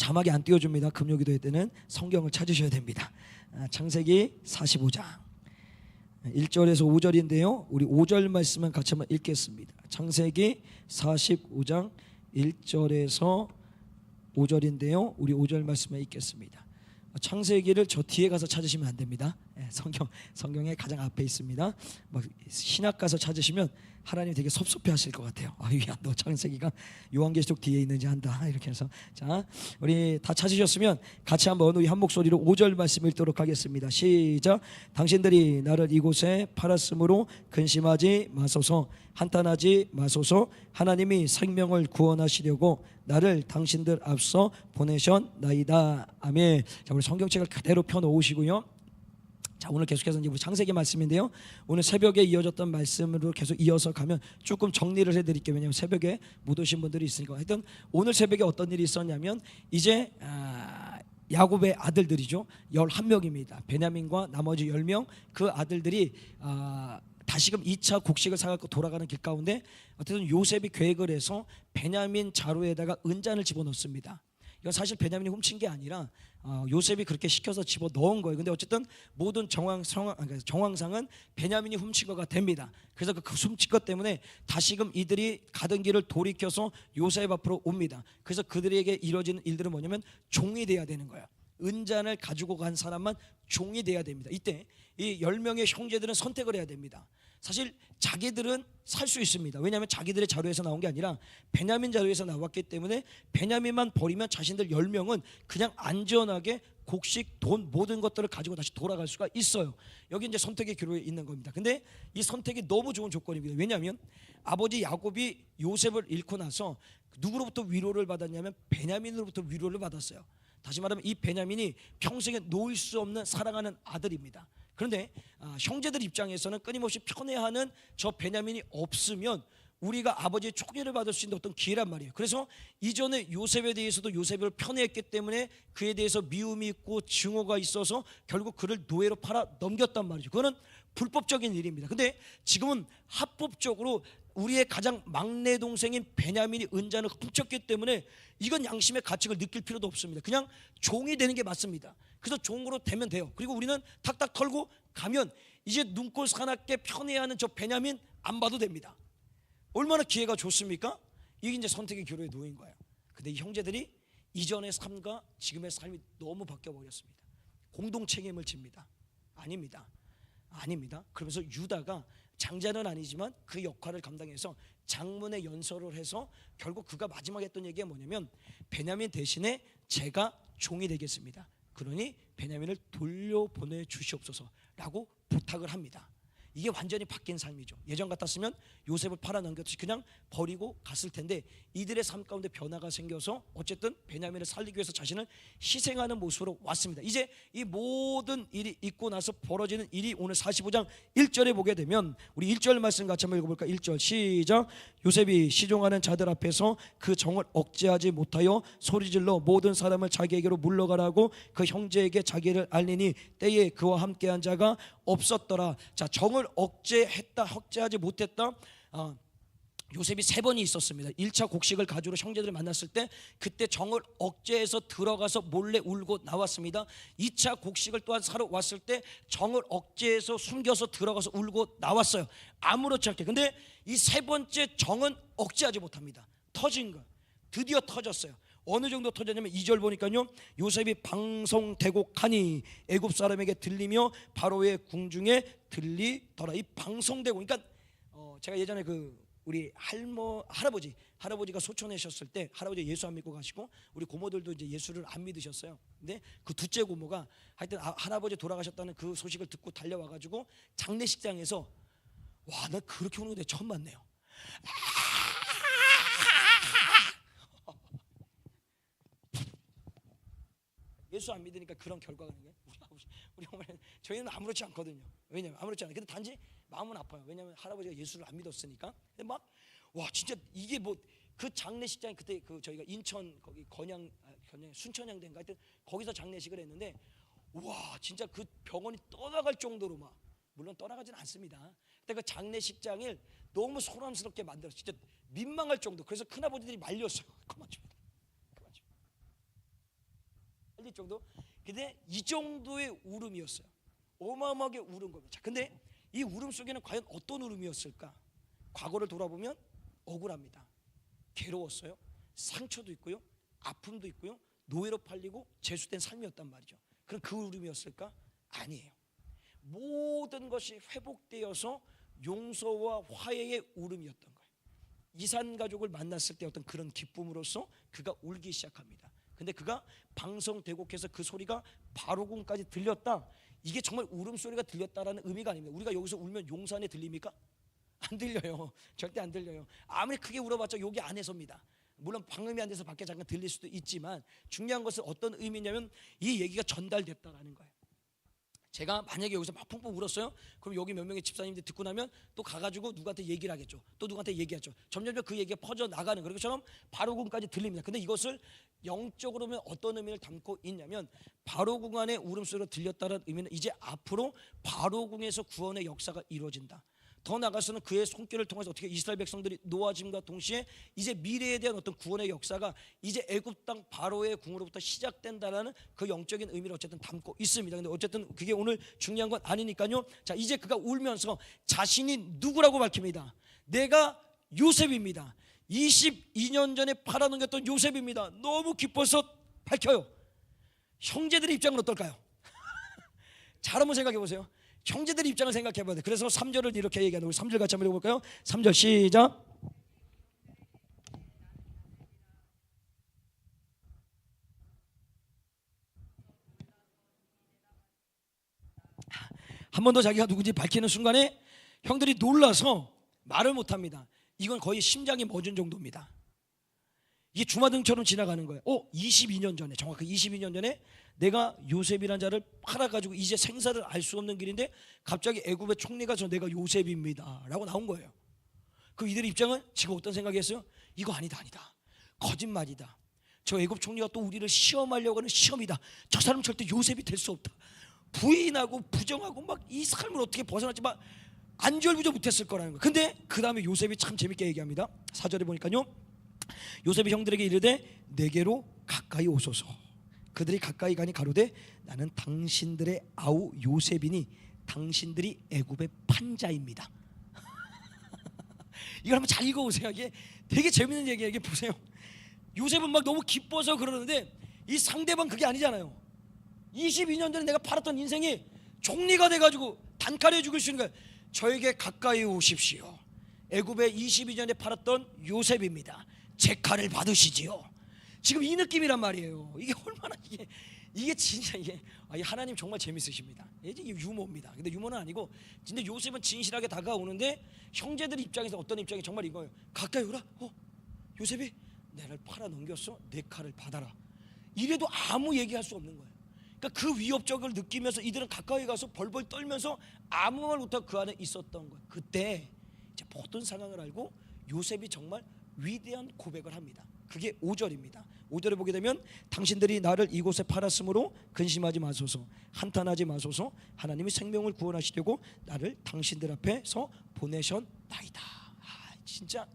자막이 안 띄워줍니다. 금요기도회 때는 성경을 찾으셔야 됩니다. 창세기 45장 1절에서 5절인데요. 우리 5절 말씀은 같이 한번 읽겠습니다. 창세기 45장 1절에서 5절인데요. 우리 5절 말씀을 읽겠습니다. 창세기를 저 뒤에 가서 찾으시면 안 됩니다. 성경의 가장 앞에 있습니다. 막 신학 가서 찾으시면 하나님 되게 섭섭해하실 것 같아요. 야, 너 창세기가 요한계시록 뒤에 있는지 안다. 이렇게 해서 자, 우리 다 찾으셨으면 같이 한번 우리 한 목소리로 5절 말씀 읽도록 하겠습니다. 시작. 당신들이 나를 이곳에 팔았으므로 근심하지 마소서, 한탄하지 마소서. 하나님이 생명을 구원하시려고 나를 당신들 앞서 보내셨나이다. 아멘. 자, 우리 성경책을 그대로 펴놓으시고요. 자, 오늘 계속해서 이제 우리 창세기 말씀인데요. 오늘 새벽에 이어졌던 말씀으로 계속 이어서 가면 조금 정리를 해드릴게요. 왜냐하면 새벽에 못 오신 분들이 있으니까. 하여튼 오늘 새벽에 어떤 일이 있었냐면 이제 야곱의 아들들이죠. 11명입니다. 베냐민과 나머지 10명 그 아들들이 다시금 2차 곡식을 사갖고 돌아가는 길 가운데 어쨌든 요셉이 계획을 해서 베냐민 자루에다가 은잔을 집어넣습니다. 이건 사실 베냐민이 훔친 게 아니라 요셉이 그렇게 시켜서 집어 넣은 거예요. 근데 어쨌든 모든 정황상은 베냐민이 훔친 거가 됩니다. 그래서 그 훔친 것 때문에 다시금 이들이 가던 길을 돌이켜서 요셉 앞으로 옵니다. 그래서 그들에게 이루어지는 일들은 뭐냐면 종이 돼야 되는 거예요. 은잔을 가지고 간 사람만 종이 돼야 됩니다. 이때 이 10명의 형제들은 선택을 해야 됩니다. 사실 자기들은 살 수 있습니다. 왜냐하면 자기들의 자루에서 나온 게 아니라 베냐민 자루에서 나왔기 때문에 베냐민만 버리면 자신들 10명은 그냥 안전하게 곡식, 돈 모든 것들을 가지고 다시 돌아갈 수가 있어요. 여기 이제 선택의 기로에 있는 겁니다. 근데 이 선택이 너무 좋은 조건입니다. 왜냐하면 아버지 야곱이 요셉을 잃고 나서 누구로부터 위로를 받았냐면 베냐민으로부터 위로를 받았어요. 다시 말하면 이 베냐민이 평생에 놓을 수 없는 사랑하는 아들입니다. 그런데 형제들 입장에서는 끊임없이 편애하는 저 베냐민이 없으면 우리가 아버지의 총애를 받을 수 있는 어떤 기회란 말이에요. 그래서 이전에 요셉에 대해서도 요셉을 편애했기 때문에 그에 대해서 미움이 있고 증오가 있어서 결국 그를 노예로 팔아 넘겼단 말이죠. 그거는 불법적인 일입니다. 근데 지금은 합법적으로 우리의 가장 막내 동생인 베냐민이 은잔을 훔쳤기 때문에 이건 양심의 가책을 느낄 필요도 없습니다. 그냥 종이 되는 게 맞습니다. 그래서 종으로 되면 돼요. 그리고 우리는 탁탁 털고 가면 이제 눈꼴 사납게 편애하는 저 베냐민 안 봐도 됩니다. 얼마나 기회가 좋습니까? 이게 이제 선택의 기로에 놓인 거예요. 근데 이 형제들이 이전의 삶과 지금의 삶이 너무 바뀌어 버렸습니다. 공동 책임을 집니다. 아닙니다. 그러면서 유다가 장자는 아니지만 그 역할을 감당해서 장문의 연설을 해서 결국 그가 마지막에 했던 얘기가 뭐냐면 베냐민 대신에 제가 종이 되겠습니다. 그러니 베냐민을 돌려보내 주시옵소서라고 부탁을 합니다. 이게 완전히 바뀐 삶이죠. 예전 같았으면 요셉을 팔아넘겼듯이 그냥 버리고 갔을 텐데 이들의 삶 가운데 변화가 생겨서 어쨌든 베냐민을 살리기 위해서 자신을 희생하는 모습으로 왔습니다. 이제 이 모든 일이 있고 나서 벌어지는 일이 오늘 45장 1절에 보게 되면 우리 1절 말씀 같이 한번 읽어볼까? 1절 시작. 요셉이 시종하는 자들 앞에서 그 정을 억제하지 못하여 소리질러 모든 사람을 자기에게로 물러가라고 그 형제에게 자기를 알리니 때에 그와 함께한 자가 없었더라. 자, 정을 억제하지 못했다. 요셉이 3번이 있었습니다. 1차 곡식을 가지러 형제들을 만났을 때 그때 정을 억제해서 들어가서 몰래 울고 나왔습니다. 2차 곡식을 또한 사러 왔을 때 정을 억제해서 숨겨서 들어가서 울고 나왔어요. 아무렇지 않게. 근데 이 3번째 정은 억제하지 못합니다. 터진 거예요. 드디어 터졌어요. 어느 정도 터졌냐면 2절 보니까요, 요셉이 방송되고 가니 애굽 사람에게 들리며 바로의 궁중에 들리더라. 이 방송되고, 그러니까 제가 예전에 우리 할아버지가 소천하셨을 때 할아버지 예수 안 믿고 가시고 우리 고모들도 이제 예수를 안 믿으셨어요. 근데 그 둘째 고모가 하여튼 할아버지 돌아가셨다는 그 소식을 듣고 달려와가지고 장례식장에서 와, 나 그렇게 우는 거 내가 처음 봤네요. 예수 안 믿으니까 그런 결과가 나는 거예요. 우리 어머니는 저희는 아무렇지 않거든요. 왜냐면 아무렇지 않아요. 근데 단지 마음은 아파요. 왜냐면 할아버지가 예수를 안 믿었으니까. 근데 막 와, 진짜 이게 뭐 그 장례식장에 그때 저희가 인천 거기 건양 순천향대인가 하여튼 거기서 장례식을 했는데 와, 진짜 그 병원이 떠나갈 정도로 막, 물론 떠나가진 않습니다. 근데 그 장례식장을 너무 소란스럽게 만들어서 진짜 민망할 정도. 그래서 큰아버지들이 말렸어요. 그만 좀. 흘릴 정도. 근데 이 정도의 울음이었어요. 어마어마하게 울은 겁니다. 자, 근데 이 울음 속에는 과연 어떤 울음이었을까? 과거를 돌아보면 억울합니다. 괴로웠어요. 상처도 있고요, 아픔도 있고요, 노예로 팔리고 재수된 삶이었단 말이죠. 그럼 그 울음이었을까? 아니에요. 모든 것이 회복되어서 용서와 화해의 울음이었던 거예요. 이산 가족을 만났을 때 어떤 그런 기쁨으로써 그가 울기 시작합니다. 근데 그가 방성대곡해서 그 소리가 바로군까지 들렸다. 이게 정말 울음소리가 들렸다라는 의미가 아닙니다. 우리가 여기서 울면 용서 안에 들립니까? 안 들려요. 절대 안 들려요. 아무리 크게 울어봤자 여기 안에서입니다. 물론 방음이 안 돼서 밖에 잠깐 들릴 수도 있지만 중요한 것은 어떤 의미냐면 이 얘기가 전달됐다라는 거예요. 제가 만약에 여기서 막 펑펑 울었어요. 그럼 여기 몇 명의 집사님들이 듣고 나면 또 가가지고 누구한테 얘기를 하겠죠. 또 누구한테 얘기하죠. 점점 그 얘기가 퍼져나가는 그런 것처럼 바로군까지 들립니다. 근데 이것을 영적으로 보면 어떤 의미를 담고 있냐면 바로궁 안에 울음소리가 들렸다는 의미는 이제 앞으로 바로궁에서 구원의 역사가 이루어진다. 더 나아가서는 그의 손길을 통해서 어떻게 이스라엘 백성들이 놓아짐과 동시에 이제 미래에 대한 어떤 구원의 역사가 이제 애굽 땅 바로의 궁으로부터 시작된다라는 그 영적인 의미를 어쨌든 담고 있습니다. 근데 어쨌든 그게 오늘 중요한 건 아니니까요. 자, 이제 그가 울면서 자신이 누구라고 밝힙니다. 내가 요셉입니다. 22년 전에 팔아넘겼던 요셉입니다. 너무 기뻐서 밝혀요. 형제들의 입장은 어떨까요? 잘 한번 생각해 보세요. 형제들의 입장을 생각해 봐야 돼. 그래서 3절을 이렇게 얘기하는 거예요. 3절 같이 한번 읽어볼까요? 3절 시작. 한 번 더 자기가 누구인지 밝히는 순간에 형들이 놀라서 말을 못합니다. 이건 거의 심장이 멎은 정도입니다. 이게 주마등처럼 지나가는 거예요. 22년 전에, 정확히 22년 전에 내가 요셉이라는 자를 팔아가지고 이제 생사를 알 수 없는 길인데 갑자기 애굽의 총리가 저 내가 요셉입니다 라고 나온 거예요. 그 이들의 입장은 지금 어떤 생각이었어요? 이거 아니다, 거짓말이다. 저 애굽 총리가 또 우리를 시험하려고 하는 시험이다. 저 사람 절대 요셉이 될 수 없다. 부인하고 부정하고 막 이 삶을 어떻게 벗어났지만 안절부절 못했을 거라는 거예요. 근데 그 다음에 요셉이 참 재밌게 얘기합니다. 4절에 보니까요, 요셉이 형들에게 이르되 내게로 가까이 오소서. 그들이 가까이 가니 가로되 나는 당신들의 아우 요셉이니 당신들이 애굽의 판자입니다. 이걸 한번 잘 읽어보세요. 이게 되게 재밌는 얘기예요. 이게 보세요. 요셉은 막 너무 기뻐서 그러는데 이 상대방 그게 아니잖아요. 22년 전에 내가 팔았던 인생이 총리가 돼가지고 단칼에 죽일 수 있는 거예요. 저에게 가까이 오십시오. 애굽에 22년에 팔았던 요셉입니다. 제 칼을 받으시지요. 지금 이 느낌이란 말이에요. 이게 얼마나 이게 진짜 이게 하나님 정말 재밌으십니다. 이게 유머입니다. 근데 유머는 아니고 근데 요셉은 진실하게 다가오는데 형제들 입장에서 어떤 입장이 정말 이거예요. 가까이 오라. 요셉이 나를 팔아 넘겼어. 내 칼을 받아라. 이래도 아무 얘기할 수 없는 거예요. 그러니까 그 위협적을 느끼면서 이들은 가까이 가서 벌벌 떨면서 아무 말 못하고 그 안에 있었던 거예요. 그때 이제 모든 상황을 알고 요셉이 정말 위대한 고백을 합니다. 그게 5절입니다. 5절에 보게 되면 당신들이 나를 이곳에 팔았으므로 근심하지 마소서, 한탄하지 마소서. 하나님이 생명을 구원하시려고 나를 당신들 앞에서 보내셨나이다. 진짜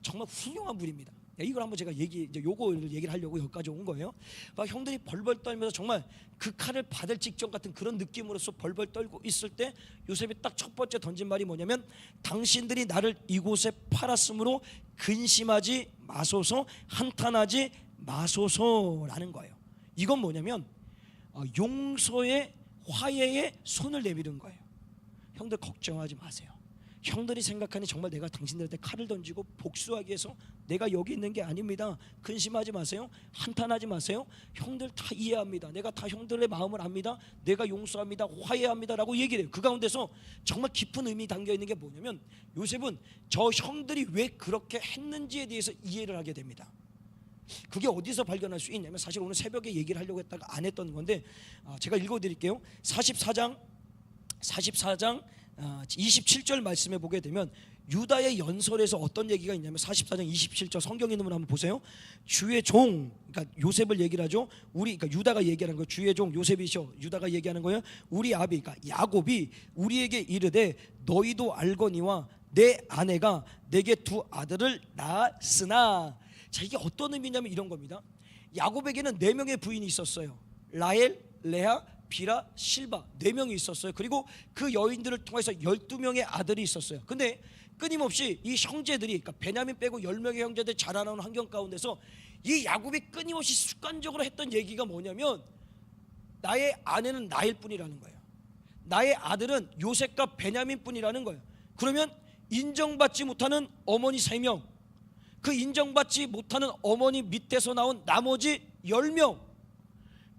정말 훌륭한 분입니다. 이걸 한번 제가 요거를 얘기를 하려고 여기까지 온 거예요. 막 형들이 벌벌 떨면서 정말 그 칼을 받을 직전 같은 그런 느낌으로서 벌벌 떨고 있을 때 요셉이 딱 첫 번째 던진 말이 뭐냐면 당신들이 나를 이곳에 팔았으므로 근심하지 마소서, 한탄하지 마소서라는 거예요. 이건 뭐냐면 용서의 화해의 손을 내미는 거예요. 형들 걱정하지 마세요. 형들이 생각하니 정말 내가 당신들한테 칼을 던지고 복수하기 위해서 내가 여기 있는 게 아닙니다. 근심하지 마세요. 한탄하지 마세요. 형들 다 이해합니다. 내가 다 형들의 마음을 압니다. 내가 용서합니다. 화해합니다 라고 얘기를 해요. 그 가운데서 정말 깊은 의미 담겨 있는 게 뭐냐면 요셉은 저 형들이 왜 그렇게 했는지에 대해서 이해를 하게 됩니다. 그게 어디서 발견할 수 있냐면 사실 오늘 새벽에 얘기를 하려고 했다가 안 했던 건데 제가 읽어드릴게요. 44장 27절 말씀에 보게 되면 유다의 연설에서 어떤 얘기가 있냐면 44장 27절 성경 있는 분 한번 보세요. 주의 종, 그러니까 요셉을 얘기를 하죠. 그러니까 유다가 얘기하는 거예요. 주의 종 요셉이죠. 유다가 얘기하는 거예요. 우리 아비, 그러니까 야곱이 우리에게 이르되 너희도 알거니와 내 아내가 내게 두 아들을 낳았으나. 자, 이게 어떤 의미냐면 이런 겁니다. 야곱에게는 4명의 부인이 있었어요. 라헬, 레아, 비라, 실바 4명이 있었어요. 그리고 그 여인들을 통해서 12명의 아들이 있었어요. 근데 끊임없이 이 형제들이, 그러니까 베냐민 빼고 10명의 형제들이 자라나는 환경 가운데서 이 야곱이 끊임없이 습관적으로 했던 얘기가 뭐냐면 나의 아내는 나일 뿐이라는 거예요. 나의 아들은 요셉과 베냐민 뿐이라는 거예요. 그러면 인정받지 못하는 어머니 3명, 그 인정받지 못하는 어머니 밑에서 나온 나머지 10명,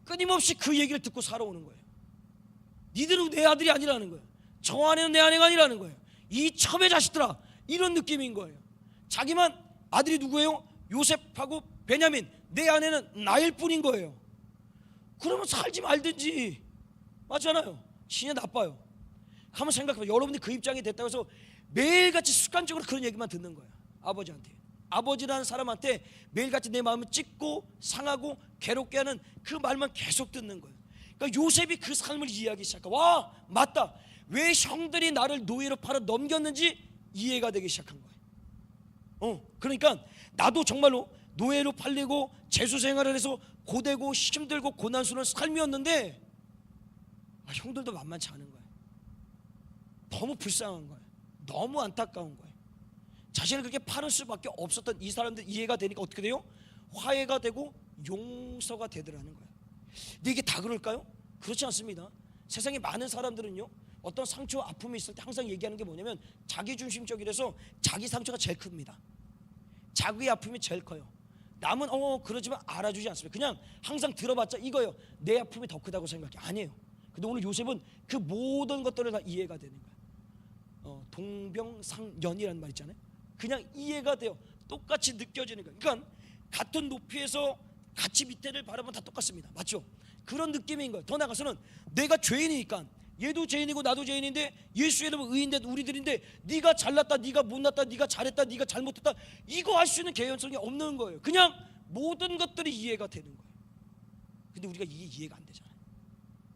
끊임없이 그 얘기를 듣고 살아오는 거예요. 니들은 내 아들이 아니라는 거예요. 저 아내는 내 아내가 아니라는 거예요. 이 첩의 자식들아, 이런 느낌인 거예요. 자기만 아들이 누구예요? 요셉하고 베냐민, 내 아내는 나일 뿐인 거예요. 그러면 살지 말든지. 맞잖아요. 진짜 나빠요. 한번 생각해봐요. 여러분들이 그 입장이 됐다고 해서 매일같이 습관적으로 그런 얘기만 듣는 거예요. 아버지한테, 아버지라는 사람한테 매일같이 내 마음을 찢고 상하고 괴롭게 하는 그 말만 계속 듣는 거예요. 그러니까 요셉이 그 삶을 이해하기 시작하고, 와 맞다, 왜 형들이 나를 노예로 팔아 넘겼는지 이해가 되기 시작한 거예요. 그러니까 나도 정말로 노예로 팔리고 재수 생활을 해서 고되고 힘들고 고난스러운 삶이었는데 형들도 만만치 않은 거예요. 너무 불쌍한 거예요. 너무 안타까운 거예요. 자신을 그렇게 팔을 수밖에 없었던 이 사람들 이해가 되니까 어떻게 돼요? 화해가 되고 용서가 되더라는 거예요. 근데 이게 다 그럴까요? 그렇지 않습니다. 세상에 많은 사람들은요, 어떤 상처와 아픔이 있을 때 항상 얘기하는 게 뭐냐면 자기중심적이라서 자기 상처가 제일 큽니다. 자기 아픔이 제일 커요. 남은 그러지만 알아주지 않습니다. 그냥 항상 들어봤자 이거예요. 내 아픔이 더 크다고 생각해. 아니에요. 근데 오늘 요셉은 그 모든 것들을 다 이해가 되는 거예요. 동병상련이라는 말 있잖아요. 그냥 이해가 돼요. 똑같이 느껴지는 거예요. 그러니까 같은 높이에서 같이 밑에를 바라보면 다 똑같습니다. 맞죠? 그런 느낌인 거예요. 더 나아가서는 내가 죄인이니까, 얘도 죄인이고 나도 죄인인데 예수 이름은 의인데 우리들인데 네가 잘났다, 네가 못났다, 네가 잘했다, 네가 잘못했다, 이거 할 수 있는 개연성이 없는 거예요. 그냥 모든 것들이 이해가 되는 거예요. 근데 우리가 이게 이해가 안 되잖아요.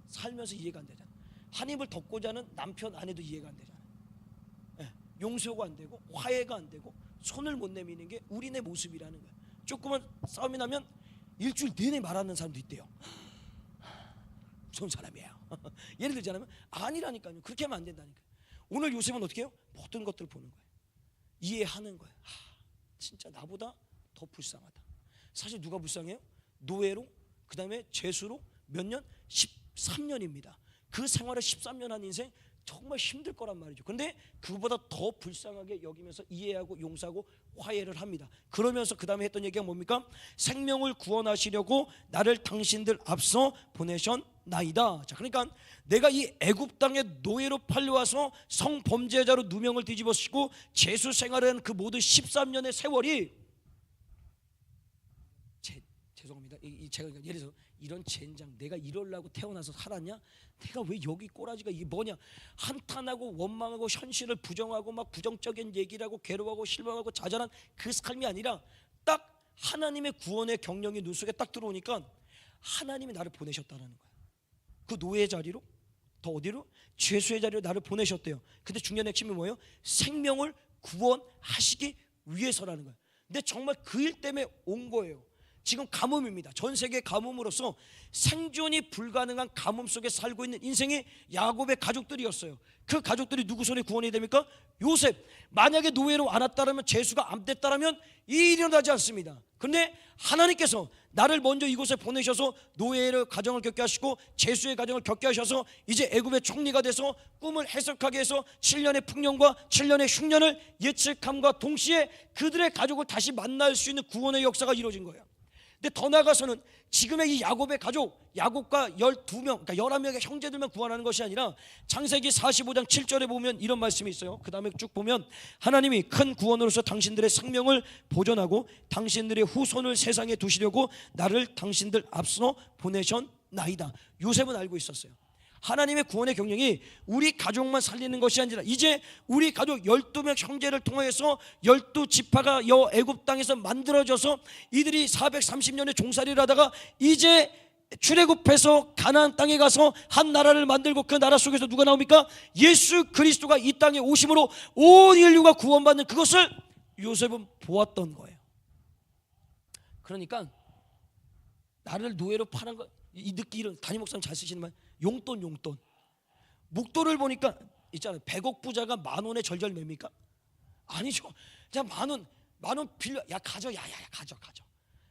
살면서 이해가 안 되잖아요. 하나님을 덮고자 하는 남편 아내도 이해가 안 되잖아요. 용서가 안 되고 화해가 안 되고 손을 못 내미는 게 우리네 모습이라는 거예요. 조그만 싸움이 나면 일주일 내내 말하는 사람도 있대요. 무서운 사람이에요. 예를 들자면 아니라니까요. 그렇게 하면 안 된다니까요. 오늘 요셉은 어떻게 해요? 모든 것들을 보는 거예요. 이해하는 거예요. 진짜 나보다 더 불쌍하다. 사실 누가 불쌍해요? 노예로, 그 다음에 죄수로 몇 년? 13년입니다. 그 생활을 13년 한 인생 정말 힘들 거란 말이죠. 그런데 그보다 더 불쌍하게 여기면서 이해하고 용서하고 화해를 합니다. 그러면서 그 다음에 했던 얘기가 뭡니까? 생명을 구원하시려고 나를 당신들 앞서 보내셨나이다. 자, 그러니까 내가 이 애굽 땅에 노예로 팔려와서 성범죄자로 누명을 뒤집어쓰고 죄수 생활을 한 그 모든 13년의 세월이, 죄송합니다. 제가 예를 들어서 이런 젠장, 내가 이러려고 태어나서 살았냐? 내가 왜 여기 꼬라지가 이게 뭐냐? 한탄하고 원망하고 현실을 부정하고 막 부정적인 얘기를 하고 괴로워하고 실망하고 좌절한 그 삶이 아니라 딱 하나님의 구원의 경영이 눈 속에 딱 들어오니까 하나님이 나를 보내셨다는 거예요. 그 노예 자리로, 더 어디로? 죄수의 자리로 나를 보내셨대요. 근데 중요한 핵심이 뭐예요? 생명을 구원하시기 위해서라는 거예요. 근데 정말 그 일 때문에 온 거예요. 지금 가뭄입니다. 전 세계 가뭄으로서 생존이 불가능한 가뭄 속에 살고 있는 인생이 야곱의 가족들이었어요. 그 가족들이 누구 손에 구원이 됩니까? 요셉. 만약에 노예로 안 왔다면, 죄수가 안 됐다면 이 일이 일어나지 않습니다. 그런데 하나님께서 나를 먼저 이곳에 보내셔서 노예의 가정을 겪게 하시고 죄수의 가정을 겪게 하셔서 이제 애굽의 총리가 돼서 꿈을 해석하게 해서 7년의 풍년과 7년의 흉년을 예측함과 동시에 그들의 가족을 다시 만날 수 있는 구원의 역사가 이루어진 거예요. 근데 더 나아가서는 지금의 이 야곱의 가족, 야곱과 12명, 그러니까 11명의 형제들만 구원하는 것이 아니라 창세기 45장 7절에 보면 이런 말씀이 있어요. 그 다음에 쭉 보면 하나님이 큰 구원으로서 당신들의 생명을 보존하고 당신들의 후손을 세상에 두시려고 나를 당신들 앞서 보내셨나이다. 요셉은 알고 있었어요. 하나님의 구원의 경영이 우리 가족만 살리는 것이 아니라 이제 우리 가족 12명 형제를 통해서 12지파가 애굽 땅에서 만들어져서 이들이 430년의 종살이를 하다가 이제 출애굽해서 가나안 땅에 가서 한 나라를 만들고 그 나라 속에서 누가 나옵니까? 예수 그리스도가 이 땅에 오심으로 온 인류가 구원받는 그것을 요셉은 보았던 거예요. 그러니까 나를 노예로 파는 거 이런 담임 목사님 잘 쓰시는 말, 용돈. 목돈을 보니까 있잖아요. 100억 부자가 10,000원에 절절맵니까? 아니죠. 그냥 10,000원 빌려, 야 가져, 야 가져.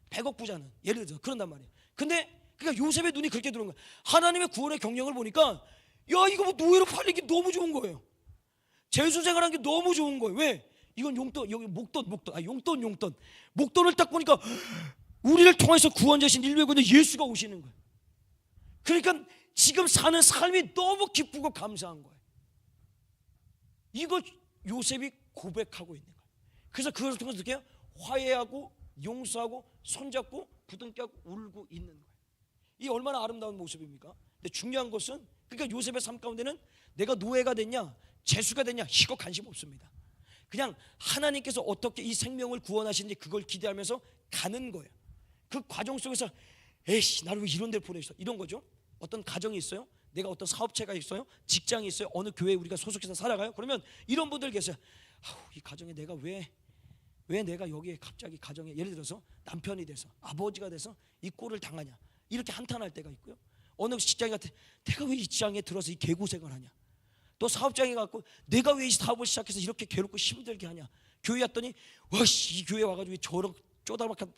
100억 부자는 예를 들어 그런단 말이에요. 근데 그러니까 요셉의 눈이 그렇게 들어온 거예요. 하나님의 구원의 경영을 보니까 야 이거 뭐 노예로 팔리기 너무 좋은 거예요. 재수생활한 게 너무 좋은 거예요. 왜? 이건 용돈, 여기 목돈, 용돈. 목돈을 딱 보니까 우리를 통해서 구원자신 인류의 구원자 예수가 오시는 거예요. 그러니까 지금 사는 삶이 너무 기쁘고 감사한 거예요. 이거 요셉이 고백하고 있는 거예요. 그래서 그것을 통해서 어떻게 해요? 화해하고 용서하고 손잡고 부둥켜고 울고 있는 거예요. 이 얼마나 아름다운 모습입니까? 근데 중요한 것은 그러니까 요셉의 삶 가운데는 내가 노예가 됐냐 재수가 됐냐 이거 관심 없습니다. 그냥 하나님께서 어떻게 이 생명을 구원하시는지 그걸 기대하면서 가는 거예요. 그 과정 속에서 에이씨 나를 왜 이런 데를 보내셨어 이런 거죠. 어떤 가정이 있어요. 내가 어떤 사업체가 있어요. 직장이 있어요. 어느 교회에 우리가 소속해서 살아가요. 그러면 이런 분들 계세요. 이 가정에 내가 왜 내가 여기에 갑자기 가정에 예를 들어서 남편이 돼서 아버지가 돼서 이 꼴을 당하냐 이렇게 한탄할 때가 있고요. 어느 직장이 같아 내가 왜 이 직장에 들어서 이 개고생을 하냐. 또 사업장에 갖고 내가 왜 이 사업을 시작해서 이렇게 괴롭고 힘들게 하냐. 교회 왔더니 와씨 이 교회 와가지고 저런 쪼다박한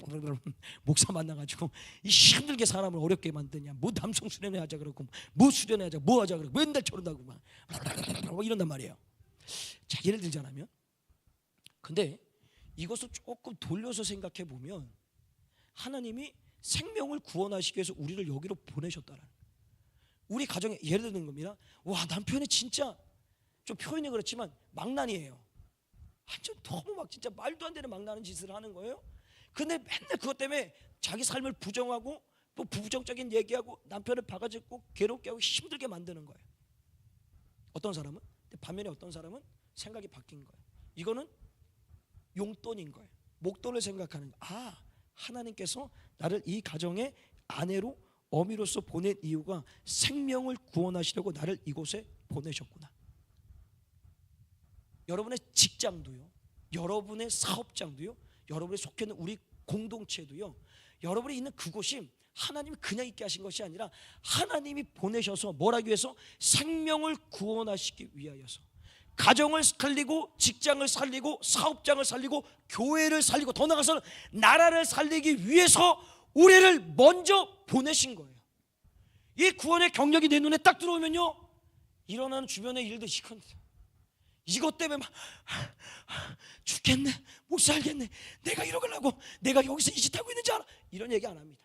목사 만나가지고 이 힘들게 사람을 어렵게 만드냐. 뭐 남성 수련회 하자 그러고 뭐 수련회 하자 뭐 하자 그러고 맨날 저런다고 막 이런단 말이에요. 자 예를 들자면 근데 이것을 조금 돌려서 생각해 보면 하나님이 생명을 구원하시기 위해서 우리를 여기로 보내셨다라는 거예요. 우리 가정에 예를 드는 겁니다. 와 남편이 진짜 좀 표현이 그렇지만 망난이에요. 완전 너무 막 진짜 말도 안 되는 망나는 짓을 하는 거예요. 근데 맨날 그것 때문에 자기 삶을 부정하고 또 부정적인 얘기하고 남편을 바가지고 괴롭게 하고 힘들게 만드는 거예요. 어떤 사람은 반면에 어떤 사람은 생각이 바뀐 거예요. 이거는 용돈인 거예요. 목돈을 생각하는 거예요. 하나님께서 나를 이 가정의 아내로 어미로서 보낸 이유가 생명을 구원하시려고 나를 이곳에 보내셨구나. 여러분의 직장도요, 여러분의 사업장도요, 여러분이 속해 있는 우리 공동체도요, 여러분이 있는 그곳이 하나님이 그냥 있게 하신 것이 아니라 하나님이 보내셔서 뭘 하기 위해서 생명을 구원하시기 위하여서 가정을 살리고 직장을 살리고 사업장을 살리고 교회를 살리고 더 나아가서는 나라를 살리기 위해서 우리를 먼저 보내신 거예요. 이 구원의 경력이 내 눈에 딱 들어오면요 일어나는 주변의 일들 이것 때문에 막 죽겠네 못 살겠네 내가 이러려고 내가 여기서 이 짓 하고 있는지 알아 이런 얘기 안 합니다.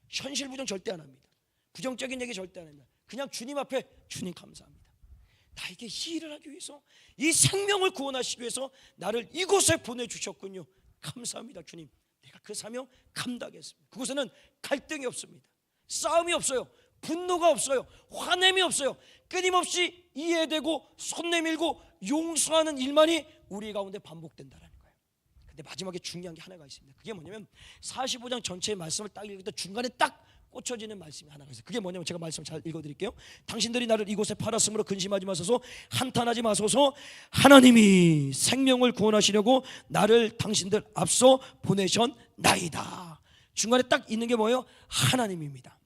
현실 부정 절대 안 합니다. 부정적인 얘기 절대 안 합니다. 그냥 주님 앞에 주님 감사합니다. 나에게 이 일을 하기 위해서 이 생명을 구원하시기 위해서 나를 이곳에 보내주셨군요. 감사합니다 주님. 내가 그 사명 감당하겠습니다. 그곳에는 갈등이 없습니다. 싸움이 없어요. 분노가 없어요. 화냄이 없어요. 끊임없이 이해되고 손 내밀고 용서하는 일만이 우리 가운데 반복된다는 거예요. 근데 마지막에 중요한 게 하나가 있습니다. 그게 뭐냐면 45장 전체의 말씀을 딱 읽을 때 중간에 딱 꽂혀지는 말씀이 하나가 있어요. 그게 뭐냐면 제가 말씀 잘 읽어드릴게요. 당신들이 나를 이곳에 팔았으므로 근심하지 마소서 한탄하지 마소서 하나님이 생명을 구원하시려고 나를 당신들 앞서 보내셨나이다. 중간에 딱 있는 게 뭐예요? 하나님입니다.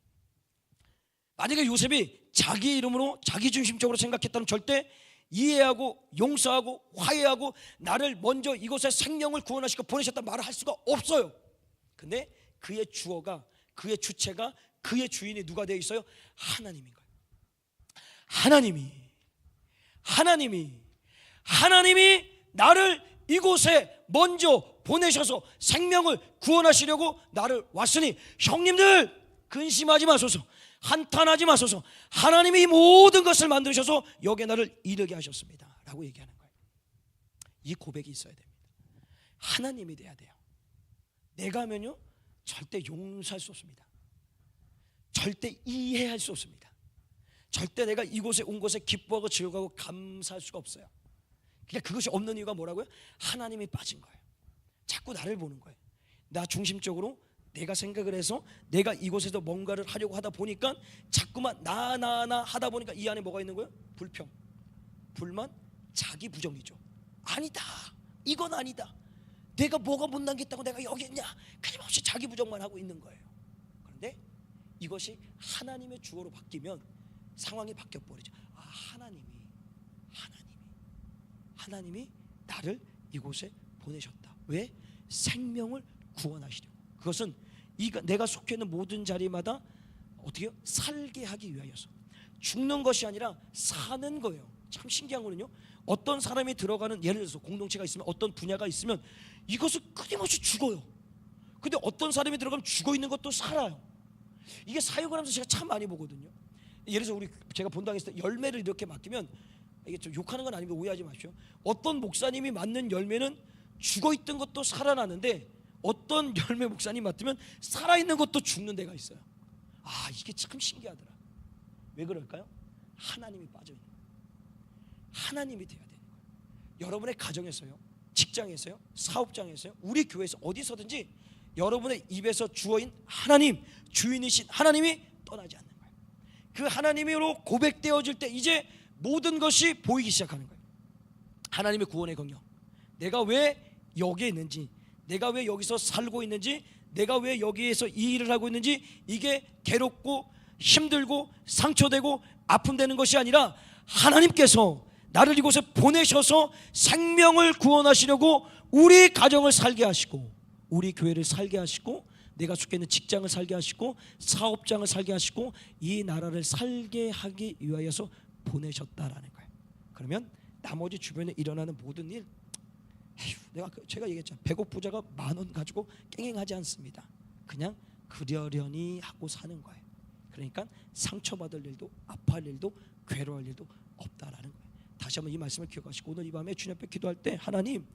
만약에 요셉이 자기 이름으로 자기 중심적으로 생각했다면 절대 이해하고 용서하고 화해하고 나를 먼저 이곳에 생명을 구원하시고 보내셨다 말을 할 수가 없어요. 근데 그의 주어가 그의 주체가 그의 주인이 누가 되어 있어요? 하나님인 거예요. 하나님이 나를 이곳에 먼저 보내셔서 생명을 구원하시려고 나를 왔으니 형님들 근심하지 마소서 한탄하지 마소서 하나님이 이 모든 것을 만드셔서 여기에 나를 이르게 하셨습니다 라고 얘기하는 거예요. 이 고백이 있어야 됩니다. 하나님이 돼야 돼요. 내가 하면요 절대 용서할 수 없습니다. 절대 이해할 수 없습니다. 절대 내가 이곳에 온 것에 기뻐하고 즐거워하고 감사할 수가 없어요. 그러니까 그것이 없는 이유가 뭐라고요? 하나님이 빠진 거예요. 자꾸 나를 보는 거예요. 나 중심적으로 내가 생각을 해서 내가 이곳에서 뭔가를 하려고 하다 보니까 자꾸만 나 하다 보니까 이 안에 뭐가 있는 거예요? 불평, 불만, 자기 부정이죠. 아니다, 이건 아니다. 내가 뭐가 못난 게 있다고 내가 여기 있냐? 끊임없이 자기 부정만 하고 있는 거예요. 그런데 이것이 하나님의 주어로 바뀌면 상황이 바뀌어 버리죠. 하나님이 나를 이곳에 보내셨다. 왜? 생명을 구원하시려고. 그것은 내가 속해 있는 모든 자리마다 어떻게요? 살게 하기 위하여서. 죽는 것이 아니라 사는 거예요. 참 신기한 거는요, 어떤 사람이 들어가는, 예를 들어서 공동체가 있으면, 어떤 분야가 있으면 이것은 끊임없이 죽어요. 근데 어떤 사람이 들어가면 죽어 있는 것도 살아요. 이게 사역을 하면서 제가 참 많이 보거든요. 예를 들어서 제가 본당에 있을 때 열매를 이렇게 맡기면, 이게 좀 욕하는 건 아니고 오해하지 마십시오. 어떤 목사님이 맡는 열매는 죽어 있던 것도 살아나는데, 어떤 열매 목사님 맡으면 살아있는 것도 죽는 데가 있어요. 이게 참 신기하더라. 왜 그럴까요? 하나님이 빠져 있는 거예요. 하나님이 돼야 되는 거예요. 여러분의 가정에서요, 직장에서요, 사업장에서요, 우리 교회에서 어디서든지 여러분의 입에서 주어인 하나님, 주인이신 하나님이 떠나지 않는 거예요. 그 하나님으로 고백되어질 때 이제 모든 것이 보이기 시작하는 거예요. 하나님의 구원의 경력, 내가 왜 여기에 있는지, 내가 왜 여기서 살고 있는지, 내가 왜 여기에서 이 일을 하고 있는지, 이게 괴롭고 힘들고 상처되고 아픔되는 것이 아니라 하나님께서 나를 이곳에 보내셔서 생명을 구원하시려고 우리 가정을 살게 하시고, 우리 교회를 살게 하시고, 내가 속해 있는 직장을 살게 하시고, 사업장을 살게 하시고, 이 나라를 살게 하기 위하여서 보내셨다라는 거예요. 그러면 나머지 주변에 일어나는 모든 일, 제가 얘기했잖아요. 배고프자가 10,000원 가지고 깽행하지 않습니다. 그냥 그러려니 하고 사는 거예요. 그러니까 상처받을 일도, 아파할 일도, 괴로워할 일도 없다라는 거예요. 다시 한번 이 말씀을 기억하시고, 오늘 이 밤에 주님 앞에 기도할 때, 하나님,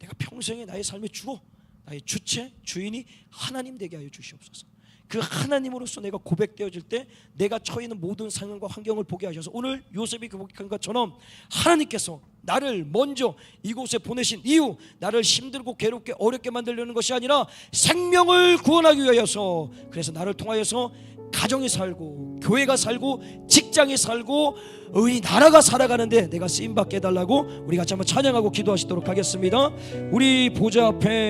내가 평생에 나의 삶의 주고 나의 주체, 주인이 하나님 되게 하여 주시옵소서. 그 하나님으로서 내가 고백되어질 때 내가 처해 있는 모든 상황과 환경을 보게 하셔서, 오늘 요셉이 고백한 것처럼 하나님께서 나를 먼저 이곳에 보내신 이유, 나를 힘들고 괴롭게 어렵게 만들려는 것이 아니라 생명을 구원하기 위하여서, 그래서 나를 통하여서 가정이 살고 교회가 살고 직장이 살고 이 나라가 살아가는데 내가 쓰임받게 해달라고 우리 같이 한번 찬양하고 기도하시도록 하겠습니다. 우리 보좌 앞에